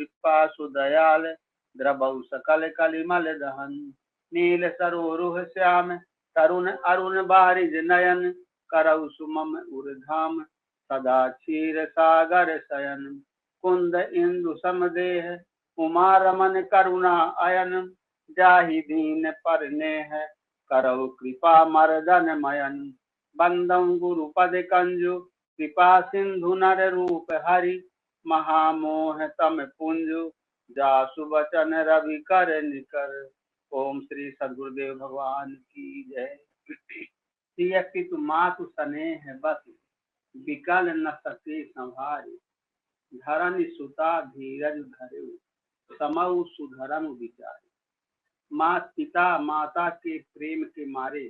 कृपा सुदयाल द्रबौ सकल कलिमल दहन नील सरोरुह श्याम तरुण अरुण बारिज नयन करौ सुमम उर्धाम सदा क्षीर सागर शयन कुंद इंदु समदेह उमा रमन करुणा अयन जाहि दीन पर नेह करौ कृपा मर्दन मयन बंदं गुरु पद कंजु कृपा सिंधु नर रूप हरि महामोह तम पुंजु जासु बचन रवि कर निकर। ओम श्री सदगुरुदेव भगवान की जय। सियति तु मातु स्नेह बस विकल न सके संहारे धरनि सुता धीरज धरे समऊ सुधरम विचारे। माँ पिता माता के प्रेम के मारे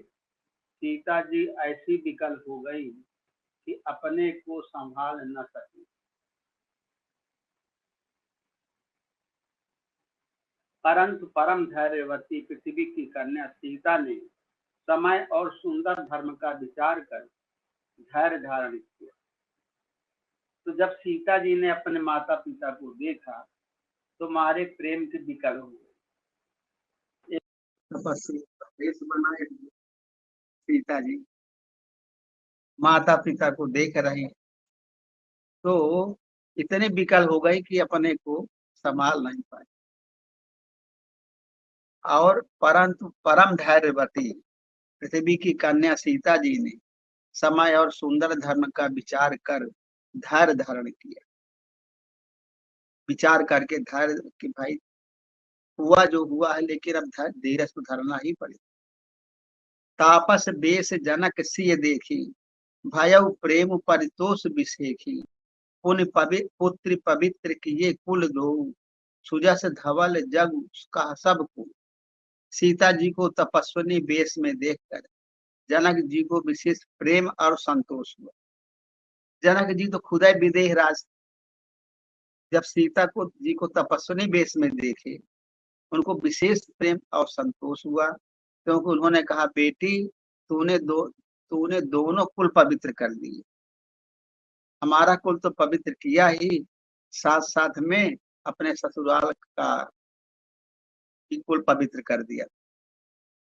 सीता जी ऐसी विकल हो गई कि अपने को संभाल न सकी। परंतु परम धैर्यवती पृथ्वी की कन्या सीता ने समय और सुंदर धर्म का विचार कर धैर्य धारण किया। तो जब सीता जी ने अपने माता पिता को देखा तो मारे प्रेम के विकल हो गए। देश बनाए सीता जी माता पिता को देख रहे तो इतने विकल हो गए कि अपने को संभाल नहीं पाए। और परंतु परम धैर्यवती पृथ्वी की कन्या सीता जी ने समय और सुंदर धर्म का विचार कर धैर्य धारण किया। विचार करके धैर्य कि भाई हुआ जो हुआ है, लेकिन अब धीरज तो धरना ही पड़े। तापस बेस जनक सिय देखी भयउ प्रेम परितोष विषेखी पुण्य पुत्र पवित्र किए कुल दो सुजस धवल जग का सबको। सीता जी को तपस्विनी वेश में देखकर जनक जी को विशेष प्रेम और संतोष हुआ। जनक जी तो खुदा विदेह राज, जब सीता को जी को तपस्विनी वेश में देखे उनको विशेष प्रेम और संतोष हुआ, क्योंकि उन्होंने कहा बेटी तूने दोनों कुल पवित्र कर दिए। हमारा कुल तो पवित्र किया ही, साथ साथ में अपने ससुराल का कुल पवित्र कर दिया।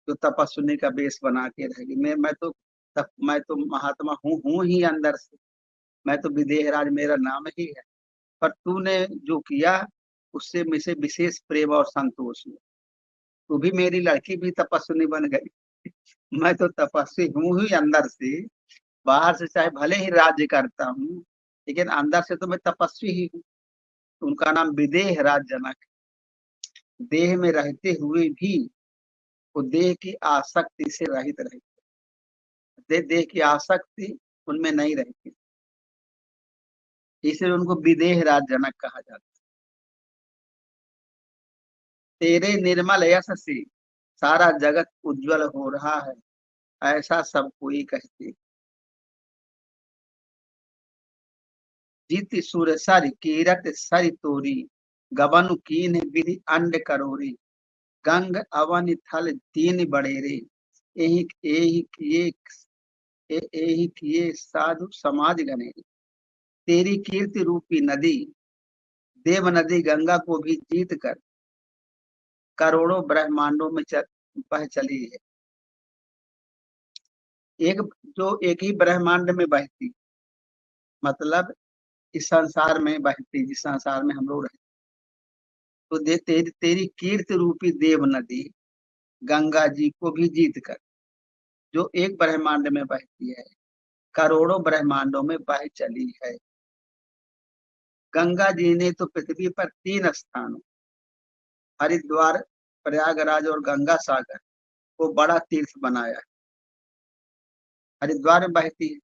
जो तपस्विनी का वेश बना के रहेगी। मैं तो महात्मा हूँ ही अंदर से, मैं तो विदेहराज मेरा नाम ही है, पर तूने जो किया उससे मुझे विशेष प्रेम और संतोष हुआ। तू भी मेरी लड़की भी तपस्विनी बन गई। मैं तो तपस्वी हूँ ही अंदर से, बाहर से चाहे भले ही राज्य करता हूँ लेकिन अंदर से तो मैं तपस्वी ही हूँ। उनका नाम विदेह राज जनक। देह में रहते हुए भी वो देह की आसक्ति से रहित रहते, देह की आसक्ति उनमें नहीं रहती, इसलिए उनको विदेह राज जनक कहा जाता। तेरे निर्मल यश से सारा जगत उज्जवल हो रहा है, ऐसा सब कोई कहते। जीत सुर सर कीरत सर तोरी गबन कीन विधि अंड करोरी गंग अवन थल तीन बड़ेरे एहि एहि किए साधु समाज गनेरे। तेरी कीर्ति रूपी नदी देव नदी गंगा को भी जीत कर करोड़ों ब्रह्मांडों में बह चली है। एक ही ब्रह्मांड में बहती, मतलब इस संसार में बहती, जिस संसार में हम लोग रहते, तो तेरी कीर्ति रूपी देव नदी गंगा जी को भी जीत कर जो एक ब्रह्मांड में बहती है करोड़ों ब्रह्मांडों में बह चली है। गंगा जी ने तो पृथ्वी पर 3 स्थानों हरिद्वार, प्रयागराज और गंगा सागर को बड़ा तीर्थ बनाया है। हरिद्वार में बहती है,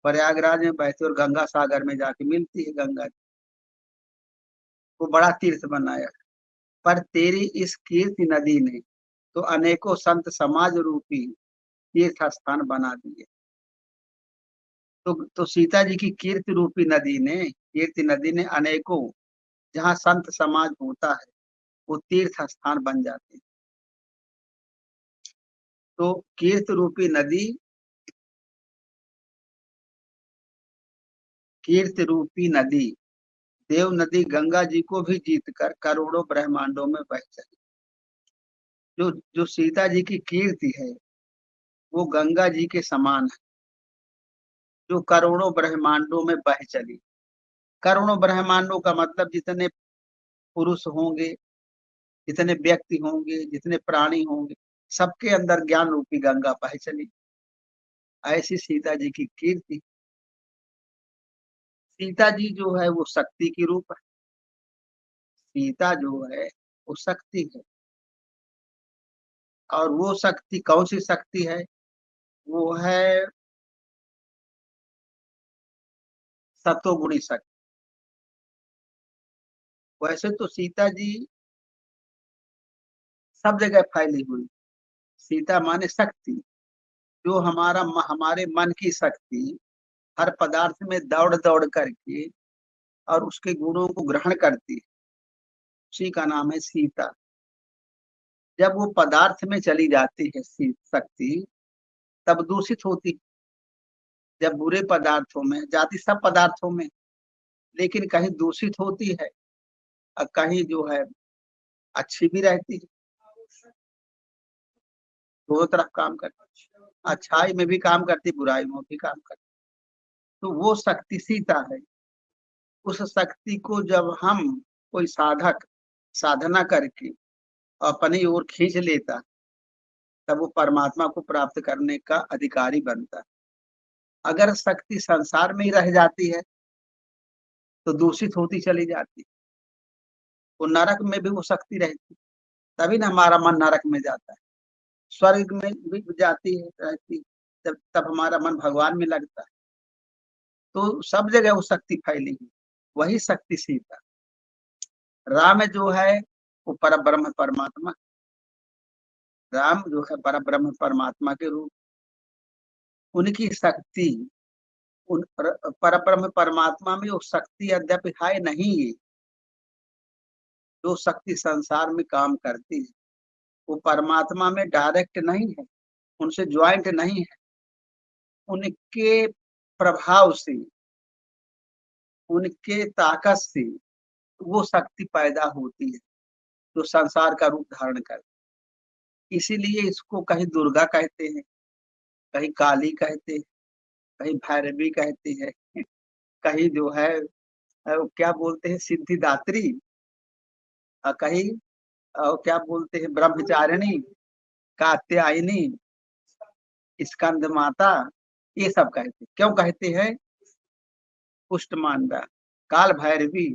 प्रयागराज में बहती है और गंगा सागर में जाके मिलती है गंगा जी, को बड़ा तीर्थ बनाया है। पर तेरी इस कीर्ति नदी ने तो अनेकों संत समाज रूपी तीर्थ स्थान बना दिए। तो सीता जी की कीर्ति रूपी कीर्ति नदी ने अनेकों, जहाँ संत समाज होता है वो तीर्थ स्थान बन जाते हैं। तो कीर्ति रूपी नदी देव नदी गंगा जी को भी जीतकर करोड़ों ब्रह्मांडों में बह चली। जो जो सीता जी की कीर्ति है वो गंगा जी के समान है, जो करोड़ों ब्रह्मांडों में बह चली। करोड़ों ब्रह्मांडों का मतलब जितने पुरुष होंगे, जितने व्यक्ति होंगे, जितने प्राणी होंगे, सबके अंदर ज्ञान रूपी गंगा बह चली। ऐसी सीता जी की कीर्ति। सीता जी जो है वो शक्ति की रूप है। सीता जो है वो शक्ति है। और वो शक्ति कौन सी शक्ति है? वो है सतोगुणी शक्ति। वैसे तो सीता जी सब जगह फैली हुई। सीता माने शक्ति, जो हमारे मन की शक्ति हर पदार्थ में दौड़ दौड़ करके और उसके गुणों को ग्रहण करती है, उसी का नाम है सीता। जब वो पदार्थ में चली जाती है शक्ति, तब दूषित होती। जब बुरे पदार्थों में जाती, सब पदार्थों में, लेकिन कहीं दूषित होती है और कहीं जो है अच्छी भी रहती है। दोनों तरफ काम करती, अच्छाई में भी काम करती, बुराई में भी काम करती। तो वो शक्ति सीता है। उस शक्ति को जब हम कोई साधक साधना करके अपनी ओर खींच लेता, तब वो परमात्मा को प्राप्त करने का अधिकारी बनता है। अगर शक्ति संसार में ही रह जाती है तो दूषित होती चली जाती। वो नरक में भी वो शक्ति रहती, तभी ना हमारा मन नरक में जाता है। स्वर्ग में भी जाती है, रहती, जब तब हमारा मन भगवान में लगता है। तो सब जगह वो शक्ति फैली है। वही शक्ति सीता। राम जो है वो पर ब्रह्म परमात्मा। राम जो है पर ब्रह्म परमात्मा के रूप। उनकी शक्ति, उन पर ब्रह्म परमात्मा में वो शक्ति यद्यपि है नहीं है, जो शक्ति संसार में काम करती है वो परमात्मा में डायरेक्ट नहीं है, उनसे ज्वाइंट नहीं है। उनके प्रभाव से, उनके ताकत से वो शक्ति पैदा होती है जो संसार का रूप धारण करती है। इसीलिए इसको कहीं दुर्गा कहते हैं, कहीं काली कहते हैं, कहीं भैरवी कहते हैं, कहीं जो है क्या बोलते हैं सिद्धिदात्री, और कहीं क्या बोलते हैं ब्रह्मचारिणी, कात्यायनी, स्कंद माता। ये सब कहते हैं। क्यों कहते हैं? कुष्ठमांडा, काल भैरवी।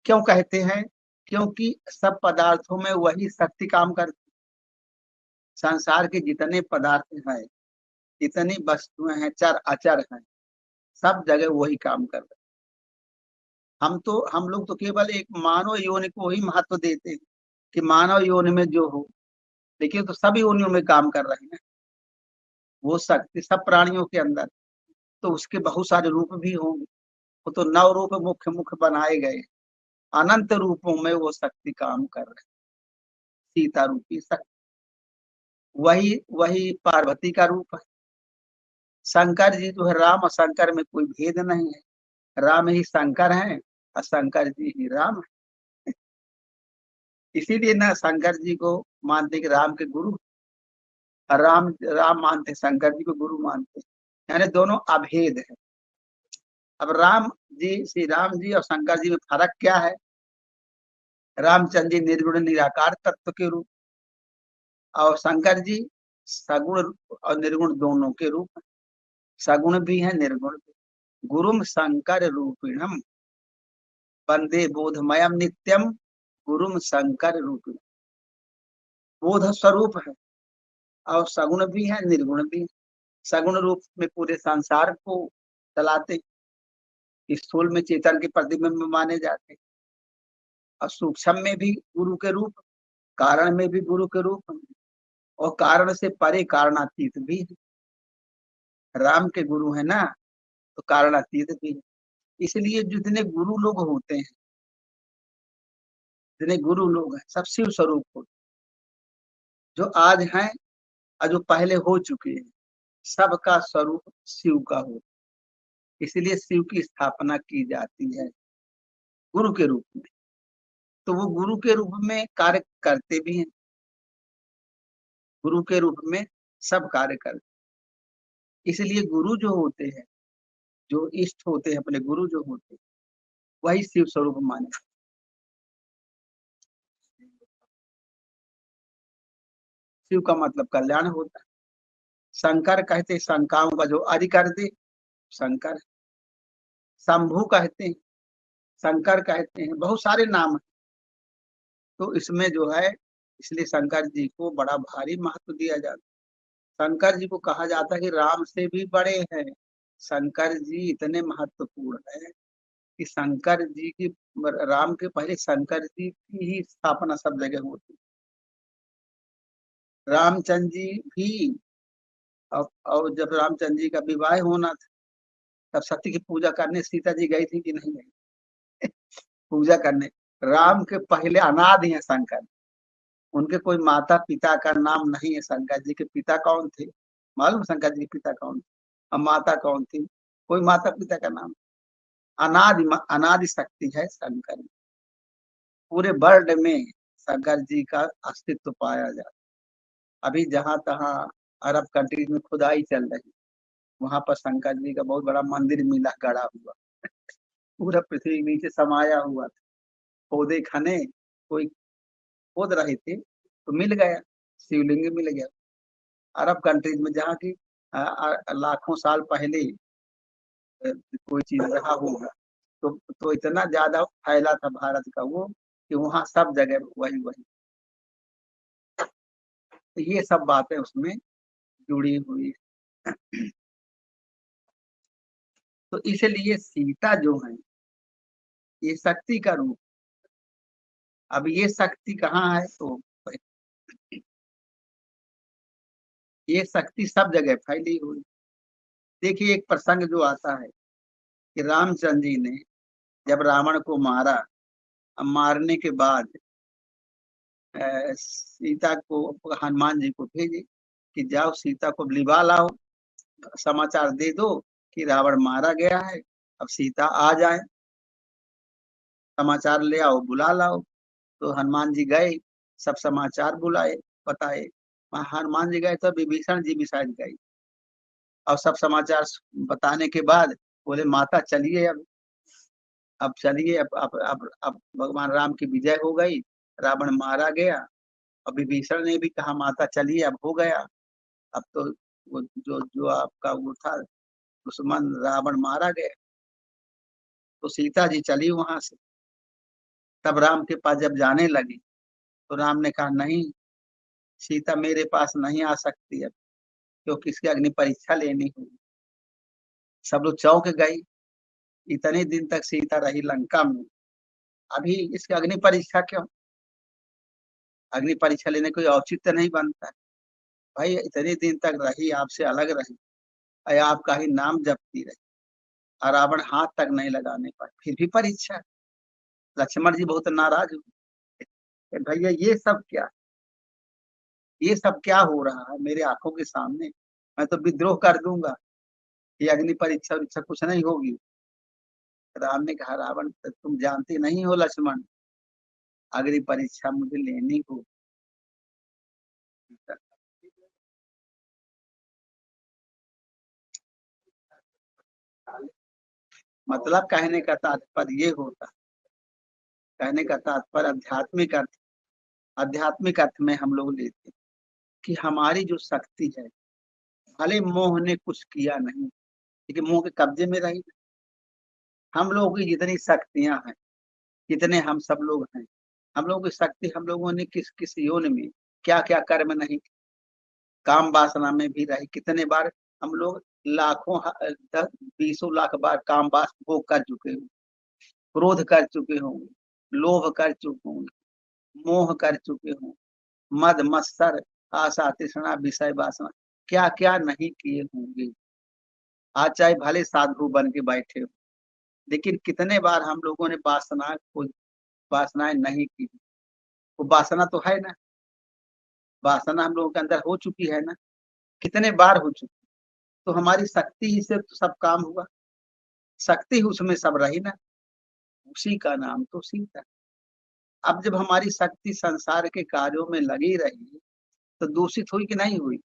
क्यों कहते हैं? क्योंकि सब पदार्थों में वही शक्ति काम करती। संसार के जितने पदार्थ हैं, जितनी वस्तुएं हैं, चर अचर हैं, सब जगह वही काम कर रहे। हम लोग तो केवल एक मानव योनि को ही महत्व देते हैं कि मानव योनि में जो हो, लेकिन तो सब योनियों में काम कर रहे हैं वो शक्ति सब प्राणियों के अंदर। तो उसके बहुत सारे रूप भी होंगे। वो तो नव रूप मुख्य मुख्य बनाए गए, अनंत रूपों में वो शक्ति काम कर रहे। सीता रूपी शक्ति वही वही पार्वती का रूप है। शंकर जी जो है, राम और शंकर में कोई भेद नहीं है। राम ही शंकर है और शंकर जी ही राम है। इसीलिए ना शंकर जी को मानते कि राम के गुरु, और राम राम मानते शंकर जी को गुरु मानते, यानी दोनों अभेद है। अब राम जी, श्री राम जी और शंकर जी में फर्क क्या है? रामचंद्र जी निर्गुण निराकार तत्व के रूप, और शंकर जी सगुण और निर्गुण दोनों के रूप। सगुण भी है, निर्गुण भी। गुरुम शंकर रूपिणम वंदे बोधमयम नित्यम गुरुम शंकर रूपिणम। बोध स्वरूप है और सगुण भी है, निर्गुण भी है। सगुण रूप में पूरे संसार को चलाते, स्थूल में चेतन के प्रतिबिंब माने जाते, और सूक्ष्म में भी गुरु के रूप, कारण में भी गुरु के रूप, और कारण से परे कारणातीत भी है। राम के गुरु है ना, तो कारणातीत भी है। इसलिए जितने गुरु लोग होते हैं, जितने गुरु लोग हैं, सब शिव स्वरूप होते, जो आज हैं और जो पहले हो चुके हैं, सबका स्वरूप शिव का हो। इसलिए शिव की स्थापना की जाती है गुरु के रूप में। तो वो गुरु के रूप में कार्य करते भी हैं, गुरु के रूप में सब कार्य करते। इसलिए गुरु जो होते हैं, जो इष्ट होते हैं, अपने गुरु जो होते हैं, वही शिव स्वरूप माने। शिव का मतलब कल्याण होता है। शंकर कहते शंकाओं का जो आदि कर दे, शंकर। शंभु कहते हैं, शंकर कहते हैं, बहुत सारे नाम है। तो इसमें जो है, इसलिए शंकर जी को बड़ा भारी महत्व दिया जाता है। शंकर जी को कहा जाता है कि राम से भी बड़े हैं। शंकर जी इतने महत्वपूर्ण है कि शंकर जी की, राम के पहले शंकर जी की ही स्थापना सब जगह होती। रामचंद्र जी भी, और जब रामचंद्र जी का विवाह होना था, तब सती की पूजा करने सीता जी गई थी कि नहीं गई? पूजा करने। राम के पहले अनादि है शंकर। उनके कोई माता पिता का नाम नहीं है। शंकर जी के पिता कौन थे मालूम? शंकर जी के पिता कौन थे और माता कौन थी? कोई माता पिता का नाम। अनादि अनादि शक्ति है शंकर। पूरे वर्ल्ड में शंकर जी का अस्तित्व पाया जाता। अभी जहां तहां अरब कंट्रीज में खुदाई चल रही, वहां पर शंकर जी का बहुत बड़ा मंदिर मिला, गड़ा हुआ, पूरा पृथ्वी के नीचे समाया हुआ था। खोदे खने कोई खोद रहे थे तो मिल गया, शिवलिंग मिल गया। अरब कंट्रीज में जहाँ की लाखों साल पहले कोई चीज रहा होगा, तो इतना ज्यादा फैला था भारत का वो, कि वहाँ सब जगह वही वही। तो ये सब बातें उसमें जुड़ी हुई है। तो इसलिए सीता जो है, ये शक्ति का रूप। अब ये शक्ति कहाँ है? तो ये शक्ति सब जगह फैली हुई। देखिए एक प्रसंग जो आता है कि रामचंद्र जी ने जब रावण को मारा, मारने के बाद सीता को, हनुमान जी को भेजे कि जाओ सीता को लिवा लाओ, समाचार दे दो कि रावण मारा गया है, अब सीता आ जाए, समाचार ले आओ, बुला लाओ। तो हनुमान जी गए, सब समाचार बुलाए, बताए। हनुमान जी गए तो विभीषण जी भी शायद गए, और सब समाचार बताने के बाद बोले माता चलिए, अब चलिए, अब भगवान राम की विजय हो गई, रावण मारा गया। और विभीषण ने भी कहा माता चलिए, अब हो गया, अब तो वो जो जो आपका वो था दुश्मन रावण मारा गया। तो सीता जी चली वहां से। तब राम के पास जब जाने लगी तो राम ने कहा नहीं, सीता मेरे पास नहीं आ सकती अब, क्योंकि इसकी अग्नि परीक्षा लेनी होगी। सब लोग चौंक गई, इतने दिन तक सीता रही लंका में, अभी इसकी अग्नि परीक्षा क्यों? अग्नि परीक्षा लेने कोई औचित्य नहीं बनता है। भाई इतने दिन तक रही, आपसे अलग रही, और आपका ही नाम जपती रही, और रावण हाथ तक नहीं लगाने पाए, फिर भी परीक्षा। लक्ष्मण जी बहुत नाराज हुए, भैया ये सब क्या हो रहा है मेरे आंखों के सामने? मैं तो विद्रोह कर दूंगा, ये अग्नि परीक्षा उरीक्षा कुछ नहीं होगी। राम ने कहा रावण तुम जानते नहीं हो लक्ष्मण, अग्नि परीक्षा मुझे लेनी हो। मतलब कहने का तात्पर्य ये होता, कहने का तात्पर्य आध्यात्मिक अर्थ, आध्यात्मिक अर्थ में हम लोग लेते हैं कि हमारी जो शक्ति है, भले मोह ने कुछ किया नहीं, लेकिन मोह के कब्जे में रही। हम लोगों की जितनी शक्तियां हैं, जितने हम सब लोग हैं, हम लोगों की शक्ति, हम लोगों ने किस किस योनि में क्या क्या कर्म नहीं, काम वासना में भी रही। कितने बार हम लोग लाखों 10 20 लाख बार काम वास भोग कर चुके हों, क्रोध कर चुके होंगे, लोभ कर चुके होंगे, मोह कर चुके हों, मद मत्सर आशा तृष्णा विषय वासना, क्या क्या नहीं किए होंगे। आज चाहे भले साधु बन के बैठे हो, लेकिन कितने बार हम लोगों ने वासना को, वासनाएं नहीं की। वो वासना तो है ना, वासना हम लोगों के अंदर हो चुकी है ना, कितने बार हो चुकी। तो हमारी शक्ति ही से तो सब काम हुआ। शक्ति उसमें सब रही ना, उसी का नाम तो सीता। अब जब हमारी शक्ति संसार के कार्यों में लगी रही तो दूषित हुई कि नहीं हुई?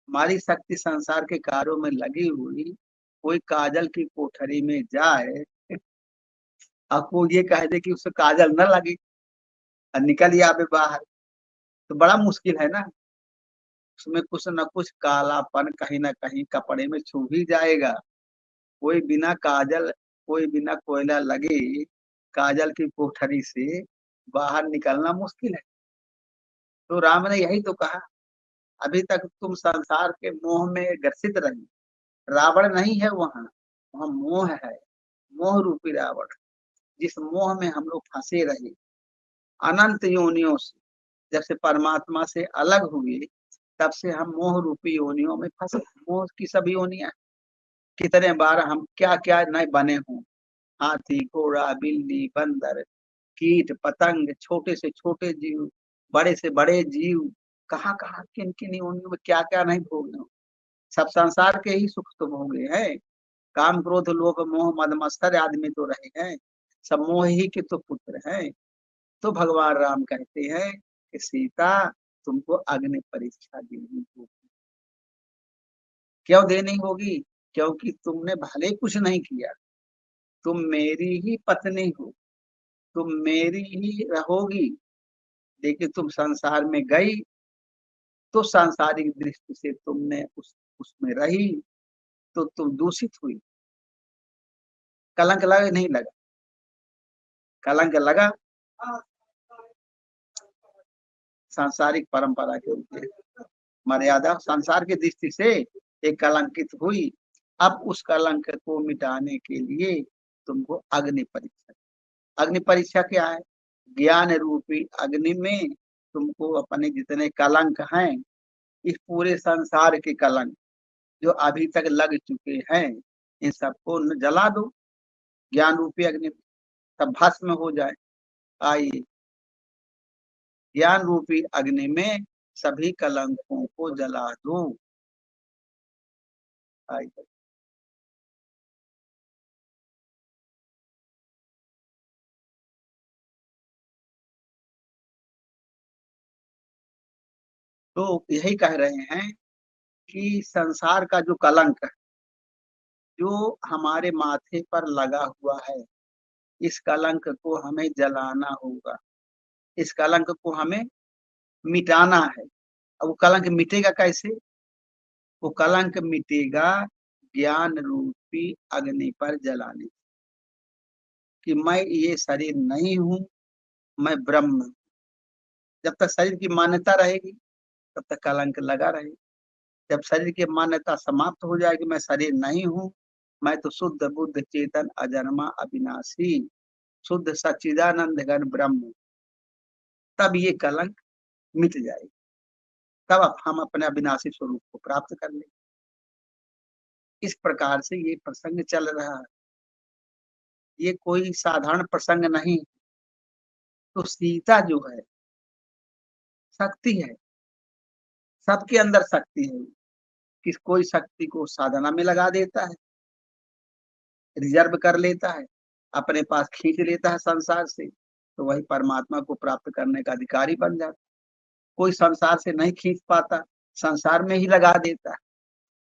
हमारी शक्ति संसार के कार्यों में लगी हुई, कोई काजल की कोठरी में जाए और कोई ये कह दे कि उसे काजल न लगे और निकल ही आवे बाहर, तो बड़ा मुश्किल है ना। उसमें कुछ न कुछ कालापन कहीं ना कहीं कपड़े में छू ही जाएगा। कोई बिना काजल, कोई बिना कोयला लगे काजल की कोठरी से बाहर निकलना मुश्किल है। तो राम ने यही तो कहा, अभी तक तुम संसार के मोह में ग्रसित रही। रावण नहीं है वहां, वहां मोह है, मोह रूपी रावण। जिस मोह में हम लोग फंसे रहे अनंत योनियों से, जब से परमात्मा से अलग हुए तब से हम मोह रूपी योनियों में फंसे। मोह की सभी योनियां, कितने बार हम क्या क्या नए बने हों, हाथी घोड़ा बिल्ली बंदर कीट पतंग, छोटे से छोटे जीव, बड़े से बड़े जीव, कहाँ कहाँ किन किन योनियों में क्या क्या नहीं भोगे हो। सब संसार के ही सुख तो भोगे हैं। काम क्रोध लोभ मोह मद मत्सर आदमी तो रहे हैं, सब मोह ही के तो पुत्र हैं। तो भगवान राम कहते हैं कि सीता, तुमको अग्नि परीक्षा देनी होगी। क्यों देनी होगी? क्योंकि तुमने भले कुछ नहीं किया, तुम मेरी ही पत्नी हो, तुम मेरी ही रहोगी, लेकिन तुम संसार में गई तो सांसारिक दृष्टि से तुमने उसमें रही तो तुम दूषित हुई। कलंक लगा नहीं लगा? कलंक लगा सांसारिक परंपरा के ऊपर, मर्यादा संसार की दृष्टि से एक कलंकित हुई। अब उस कलंक को मिटाने के लिए तुमको अग्नि परीक्षा। अग्नि परीक्षा क्या है? ज्ञान रूपी अग्नि में तुमको अपने जितने कलंक हैं, इस पूरे संसार के कलंक जो अभी तक लग चुके हैं, इन सबको जला दो ज्ञान रूपी अग्नि में, सब भस्म हो जाए। आइए ज्ञान रूपी अग्नि में सभी कलंकों को जला दो। आइए, तो यही कह रहे हैं कि संसार का जो कलंक है, जो हमारे माथे पर लगा हुआ है, इस कलंक को हमें जलाना होगा, इस कलंक को हमें मिटाना है। अब वो कलंक मिटेगा कैसे? वो कलंक मिटेगा ज्ञान रूपी अग्नि पर जलाने, कि मैं ये शरीर नहीं हूं, मैं ब्रह्म हूं। जब तक शरीर की मान्यता रहेगी तब तक कलंक लगा रहेगा। जब शरीर की मान्यता समाप्त हो जाएगी, मैं शरीर नहीं हूं, मैं तो शुद्ध बुद्ध चेतन अजन्मा अविनाशी शुद्ध सच्चिदानंद घन ब्रह्म हूं, तब ये कलंक मिट जाएगी। तब हम अपने अविनाशी स्वरूप को प्राप्त कर लेंगे। इस प्रकार से ये प्रसंग चल रहा है, ये कोई साधारण प्रसंग नहीं। तो सीता जो है शक्ति है, सबके अंदर शक्ति है। किस कोई शक्ति को साधना में लगा देता है, रिजर्व कर लेता है, अपने पास खींच लेता है संसार से, तो वही परमात्मा को प्राप्त करने का अधिकारी बन जाता। कोई संसार से नहीं खींच पाता, संसार में ही लगा देता है,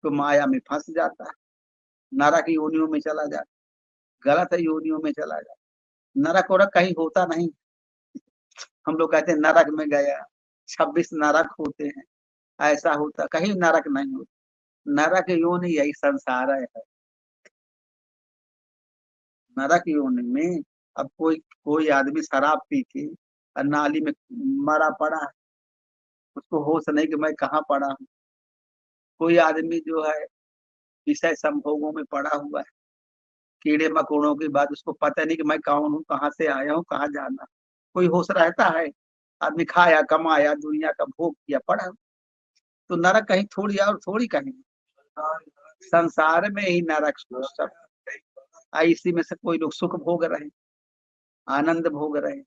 तो माया में फंस जाता है, नरक योनियों में चला जाता, गलत योनियों में चला जाता। नरक वरक कहीं होता नहीं। हम लोग कहते हैं नरक में गया, 26 नरक होते हैं, ऐसा होता कहीं नरक नहीं होता। नरक योनि यही संसार है। नरक योनि में अब कोई कोई आदमी शराब पी के और नाली में मरा पड़ा है, उसको होश नहीं कि मैं कहाँ पड़ा हूँ। कोई आदमी जो है विषय संभोगों में पड़ा हुआ है, कीड़े मकोड़ों के बाद उसको पता नहीं कि मैं कौन हूँ, कहाँ से आया हूँ, कहाँ जाना। कोई होश रहता है? आदमी खाया कमाया दुनिया का भोग किया पड़ा। तो नरक कहीं थोड़ी और थोड़ी कहीं, संसार में ही नरक सब। इसी में से कोई लोग सुख भोग रहे, आनंद भोग रहे।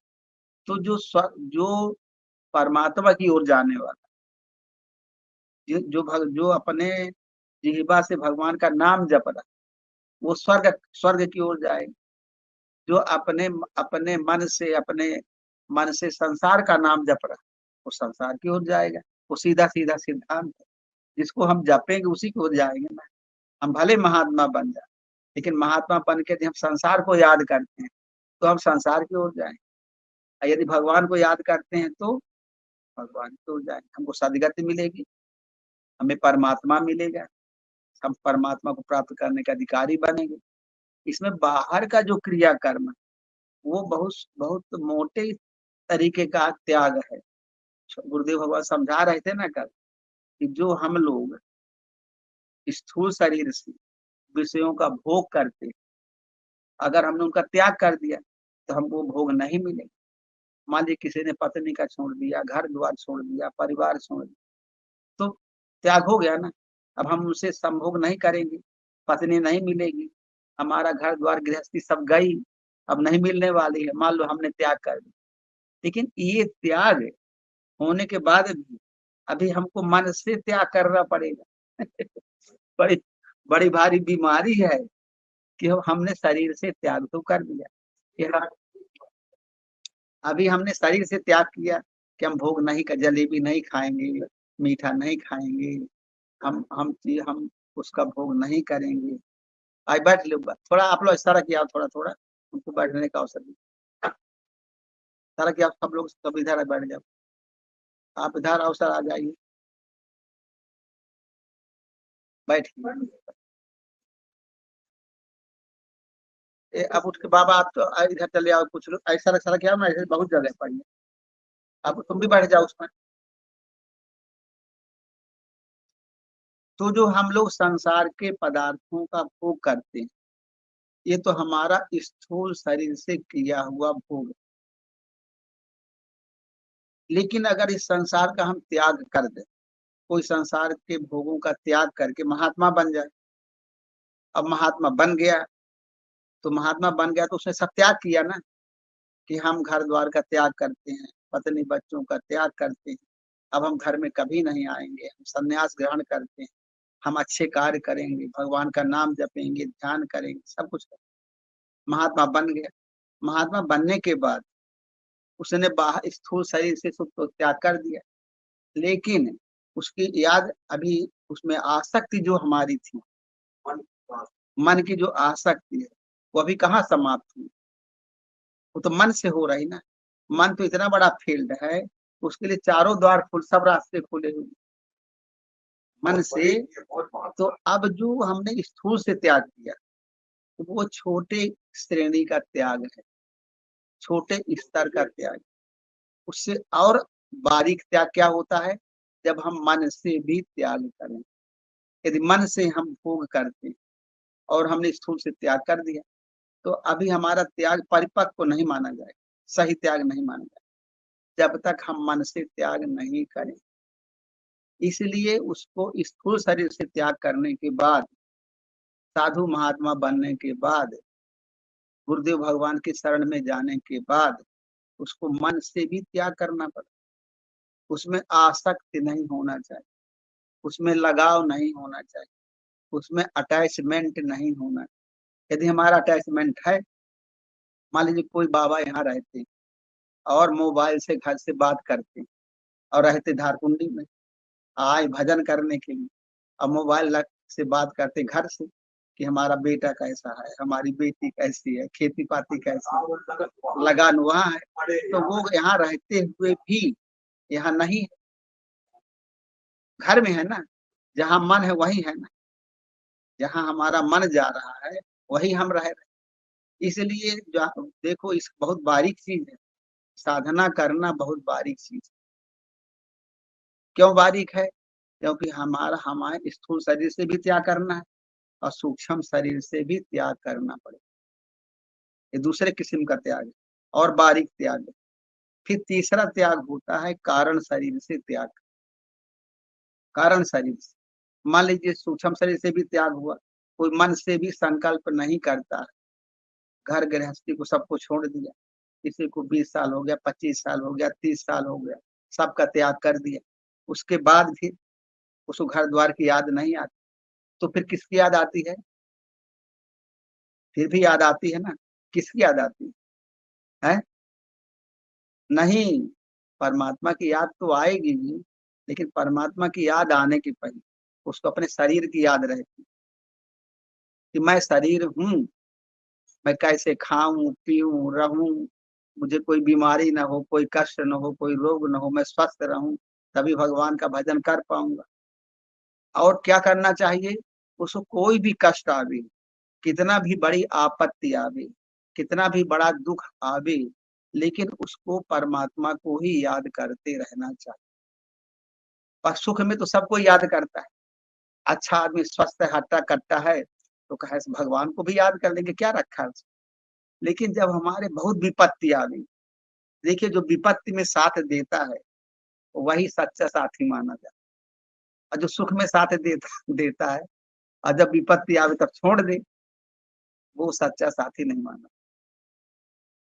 तो जो परमात्मा की ओर जाने वाला, जो अपने जिह्वा से भगवान का नाम जप रहा, वो स्वर्ग स्वर्ग की ओर जाएगा। जो अपने अपने मन से संसार का नाम जप रहा वो संसार की ओर जाएगा। वो सीधा सीधा सिद्धांत है। जिसको हम जपेंगे उसी की ओर जाएंगे ना। हम भले महात्मा बन जाए, लेकिन महात्मा बन के यदि हम संसार को याद करते हैं तो हम संसार की ओर जाएंगे। और यदि भगवान को याद करते हैं तो भगवान की ओर जाएंगे। हमको सदगति मिलेगी, हमें परमात्मा मिलेगा, हम परमात्मा को प्राप्त करने के अधिकारी बनेंगे। इसमें बाहर का जो क्रियाकर्म है वो बहुत बहुत मोटे तरीके का त्याग है। गुरुदेव भगवान समझा रहे थे ना कल कि जो हम लोग स्थूल शरीर से विषयों का भोग करते, अगर हमने उनका त्याग कर दिया तो हमको भोग नहीं मिलेगा। मान लीजिए किसी ने पत्नी का छोड़ दिया, घर द्वार छोड़ दिया, परिवार छोड़ दिया, तो त्याग हो गया ना। अब हम उनसे संभोग नहीं करेंगे, पत्नी नहीं मिलेगी, हमारा घर द्वार गृहस्थी सब गई, अब नहीं मिलने वाली है। मान लो हमने त्याग कर दिया, लेकिन ये त्याग होने के बाद भी अभी हमको मन से त्याग करना पड़ेगा। बड़ी बड़ी भारी बीमारी है कि हमने शरीर से त्याग तो कर दिया, अभी हमने शरीर से त्याग किया कि हम भोग नहीं कर, जलेबी नहीं खाएंगे, मीठा नहीं खाएंगे, हम उसका भोग नहीं करेंगे। आज बैठ लो, थोड़ा आप लोग इशारा किया, थोड़ा थोड़ा उनको बैठने का अवसर दिया। इशारा किया, सब लोग सब इधर बैठ जाओ, आप इधर अवसर आ जाइए, बैठिए। अब उठ के बाबा आप तो इधर चले आओ, कुछ लोग ऐसा इशारा किया ना, ऐसे बहुत जगह पड़ी, अब तुम भी बैठ जाओ उसमें। तो जो हम लोग संसार के पदार्थों का भोग करते हैं ये तो हमारा स्थूल शरीर से किया हुआ भोग है। लेकिन अगर इस संसार का हम त्याग कर दें, कोई संसार के भोगों का त्याग करके महात्मा बन जाए, अब महात्मा बन गया तो महात्मा बन गया तो उसने सब त्याग किया ना, कि हम घर द्वार का त्याग करते हैं, पत्नी बच्चों का त्याग करते हैं, अब हम घर में कभी नहीं आएंगे, हम संन्यास ग्रहण करते हैं, हम अच्छे कार्य करेंगे, भगवान का नाम जपेंगे, ध्यान करेंगे, सब कुछ करेंगे। महात्मा बन गया। महात्मा बनने के बाद उसने बाहर स्थूल शरीर से सुख तो त्याग कर दिया, लेकिन उसकी याद अभी उसमें आसक्ति जो हमारी थी, मन की जो आसक्ति है वो अभी कहाँ समाप्त हुई, वो तो मन से हो रही ना। मन तो इतना बड़ा फील्ड है, उसके लिए चारों द्वार खुल, सब रास्ते खुले हुए मन से। तो अब जो हमने स्थूल से त्याग किया तो वो छोटे श्रेणी का त्याग है, छोटे स्तर का त्याग। उससे और बारीक त्याग क्या होता है, जब हम मन से भी त्याग करें। यदि मन से हम भोग करते हैं और हमने स्थूल से त्याग कर दिया तो अभी हमारा त्याग परिपक्व नहीं माना जाएगा, सही त्याग नहीं माना जाएगा जब तक हम मन से त्याग नहीं करें। इसलिए उसको स्थूल शरीर से त्याग करने के बाद, साधु महात्मा बनने के बाद, गुरुदेव भगवान के शरण में जाने के बाद उसको मन से भी त्याग करना पड़े। उसमें आसक्ति नहीं होना चाहिए, उसमें लगाव नहीं होना चाहिए, उसमें अटैचमेंट नहीं होना। यदि हमारा अटैचमेंट है, मान लीजिए कोई बाबा यहाँ रहते और मोबाइल से घर से बात करते और रहते धारकुंडी में, आए भजन करने के लिए, अब मोबाइल से बात करते घर से कि हमारा बेटा कैसा है, हमारी बेटी कैसी है, खेती पाती कैसी है, लगान वहाँ है। तो वो यहाँ रहते हुए भी यहाँ नहीं है, घर में है ना, जहाँ मन है वही है ना, जहाँ हमारा मन जा रहा है वही हम रह रहे। इसलिए देखो, इस बहुत बारीक चीज है, साधना करना बहुत बारीक चीज है। क्यों बारीक है? क्योंकि हमारा हमारे स्थूल शरीर से भी त्याग करना है और सूक्ष्म शरीर से भी त्याग करना पड़ेगा। ये दूसरे किस्म का त्याग है और बारीक त्याग है। फिर तीसरा त्याग होता है कारण शरीर से त्याग। कारण शरीर से, मान लीजिए सूक्ष्म शरीर से भी त्याग हुआ, कोई मन से भी संकल्प नहीं करता, घर गृहस्थी को सबको छोड़ दिया, किसी को 20 साल हो गया, 25 साल हो गया, 30 साल हो गया, सबका त्याग कर दिया, उसके बाद भी उसको घर द्वार की याद नहीं आती, तो फिर किसकी याद आती है? फिर भी याद आती है ना। किसकी याद आती है? नहीं, परमात्मा की याद तो आएगी ही, लेकिन परमात्मा की याद आने के पहले उसको अपने शरीर की याद रहती कि मैं शरीर हूँ, मैं कैसे खाऊं पीऊं रहूं, मुझे कोई बीमारी ना हो, कोई कष्ट ना हो, कोई रोग ना हो, मैं स्वस्थ रहूं, तभी भगवान का भजन कर पाऊंगा। और क्या करना चाहिए? उसको कोई भी कष्ट आवे, कितना भी बड़ी आपत्ति आवे, कितना भी बड़ा दुख आवे, लेकिन उसको परमात्मा को ही याद करते रहना चाहिए। और सुख में तो सबको याद करता है। अच्छा आदमी स्वस्थ है, हट्टा कट्टा है, तो कहे भगवान को भी याद कर लेंगे, क्या रखा है उसमें। लेकिन जब हमारे बहुत विपत्ति आ गई, देखिए जो विपत्ति में साथ देता है वही सच्चा साथी माना जाता है, और जो सुख में साथ देता देता है और जब विपत्ति आवे तब छोड़ दे, वो सच्चा साथी नहीं माना।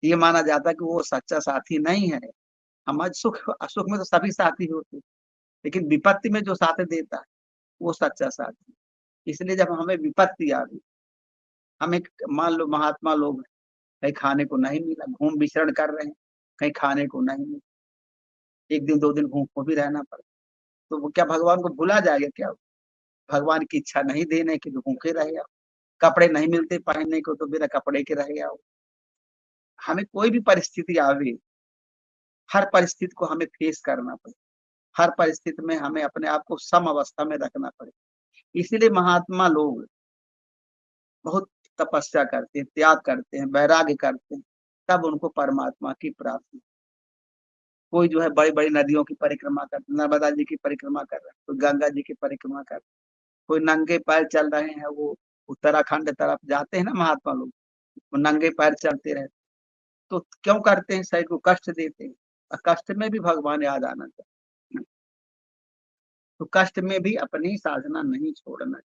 ये माना जाता है कि वो सच्चा साथी नहीं है। हमारे सुख सुख में तो सभी साथी होते, लेकिन विपत्ति में जो साथ देता है वो सच्चा साथी। इसलिए जब हमें विपत्ति आ गई, हम एक मान लो महात्मा लोग हैं, कहीं खाने को नहीं मिला, घूम विचरण कर रहे हैं, कहीं खाने को नहीं मिला, एक दिन दो दिन भूखों भी रहना पड़ा, तो वो क्या भगवान को भुला जाएगा क्या? भगवान की इच्छा नहीं देने की तो भूखे रहे आओ, कपड़े नहीं मिलते पहनने को तो बिना कपड़े के रहे आओ। हमें कोई भी परिस्थिति आवे, हर परिस्थिति को हमें फेस करना पड़े, हर परिस्थिति में हमें अपने आप को सम अवस्था में रखना पड़े। इसीलिए महात्मा लोग बहुत तपस्या करते हैं, त्याग करते हैं, वैराग्य करते हैं, तब उनको परमात्मा की प्राप्ति। कोई जो है बड़ी बड़ी नदियों की परिक्रमा कर, नर्मदा जी की परिक्रमा कर रहा है, कोई गंगा जी की परिक्रमा कर रहा है, कोई नंगे पैर चल रहे हैं, वो उत्तराखंड तरफ जाते हैं ना महात्मा लोग, वो नंगे पैर चलते रहते। तो क्यों करते हैं? शरीर को कष्ट देते हैं, और कष्ट में भी भगवान याद आना चाहिए। तो कष्ट में भी अपनी साधना नहीं छोड़ना।